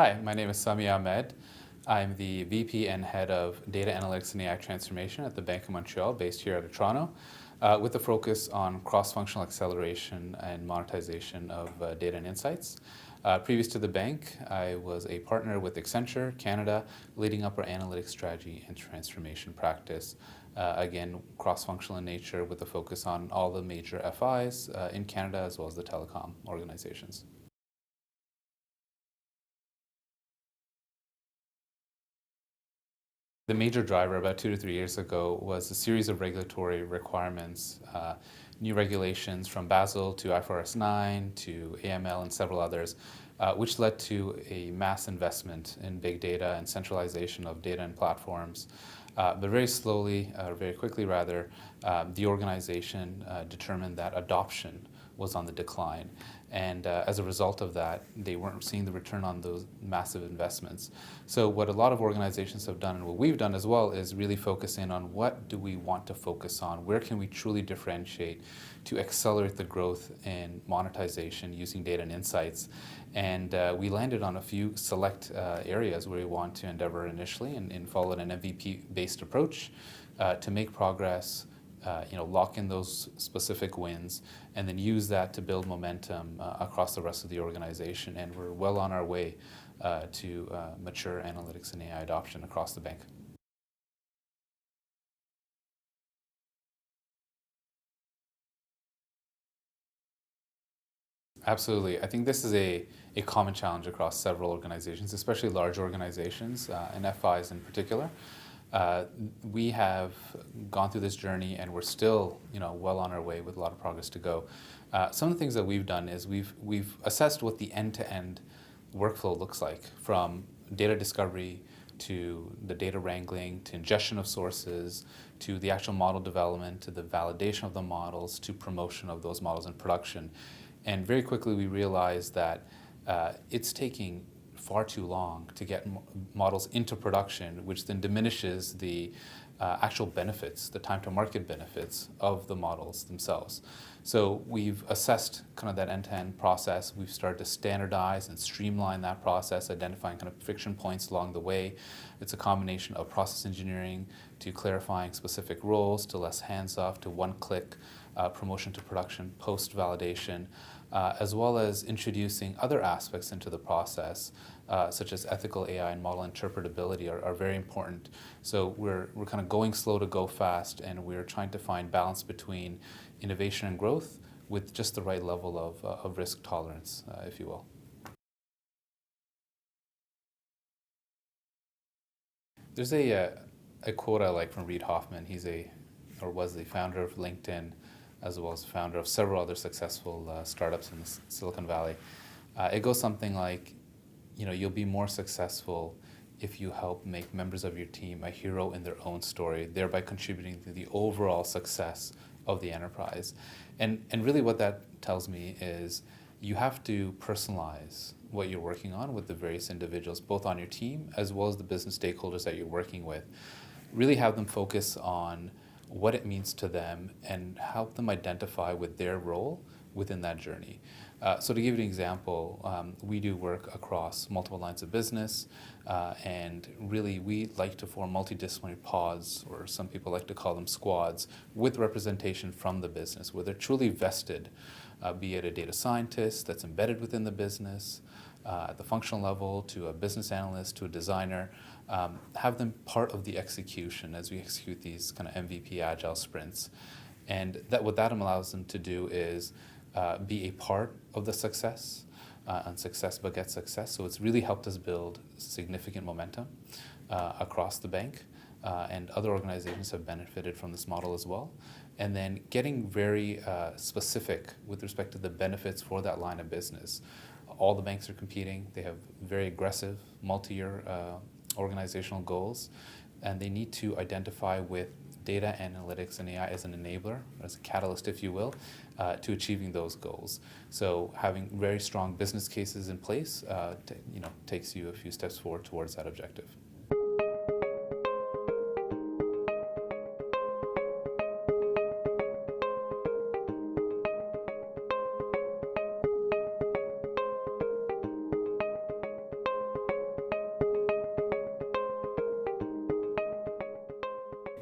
Hi, my name is Sami Ahmed. I'm the VP and Head of Data Analytics and AI Transformation at the Bank of Montreal, based here out of Toronto, with a focus on cross-functional acceleration and monetization of data and insights. Previous to the bank, I was a partner with Accenture Canada, leading up our analytics strategy and transformation practice. Again, cross-functional in nature with a focus on all the major FIs in Canada as well as the telecom organizations. The major driver about 2 to 3 years ago was a series of regulatory requirements, new regulations from Basel to IFRS 9 to AML and several others, which led to a mass investment in big data and centralization of data and platforms. But very slowly, very quickly rather, the organization determined that adoption was on the decline. And as a result of that, they weren't seeing the return on those massive investments. So what a lot of organizations have done, and what we've done as well, is really focus in on what do we want to focus on, where can we truly differentiate to accelerate the growth in monetization using data and insights. And we landed on a few select areas where we want to endeavor initially and followed an MVP-based approach to make progress, lock in those specific wins, and then use that to build momentum across the rest of the organization. And we're well on our way to mature analytics and AI adoption across the bank. Absolutely. I think this is a common challenge across several organizations, especially large organizations and FIs in particular. We have gone through this journey and we're still, well on our way with a lot of progress to go. Some of the things that we've done is we've assessed what the end-to-end workflow looks like, from data discovery to the data wrangling, to ingestion of sources, to the actual model development, to the validation of the models, to promotion of those models in production. And very quickly we realized that it's taking far too long to get models into production, which then diminishes the actual benefits, the time to market benefits of the models themselves. So we've assessed kind of that end-to-end process. We've started to standardize and streamline that process, identifying kind of friction points along the way. It's a combination of process engineering to clarifying specific roles, to less hands-off, to one-click promotion to production, post-validation, as well as introducing other aspects into the process, such as ethical AI and model interpretability are very important. So we're kind of going slow to go fast, and we're trying to find balance between innovation and growth with just the right level of risk tolerance, if you will. There's a quote I like from Reid Hoffman. He's was the founder of LinkedIn, as well as the founder of several other successful startups in the Silicon Valley. It goes something like, you'll be more successful if you help make members of your team a hero in their own story, thereby contributing to the overall success of the enterprise. And really what that tells me is you have to personalize what you're working on with the various individuals, both on your team as well as the business stakeholders that you're working with. Really have them focus on what it means to them and help them identify with their role within that journey. So to give you an example, we do work across multiple lines of business, and really we like to form multidisciplinary pods, or some people like to call them squads, with representation from the business, where they're truly vested, be it a data scientist that's embedded within the business, at the functional level, to a business analyst, to a designer, have them part of the execution as we execute these kind of MVP agile sprints. And what that allows them to do is be a part of the success, and success begets success. So it's really helped us build significant momentum across the bank, and other organizations have benefited from this model as well. And then getting very specific with respect to the benefits for that line of business. All the banks are competing. They have very aggressive multi-year organizational goals, and they need to identify with data analytics and AI as an enabler, as a catalyst, if you will, to achieving those goals. So having very strong business cases in place, takes you a few steps forward towards that objective.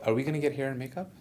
Are we going to get hair and makeup?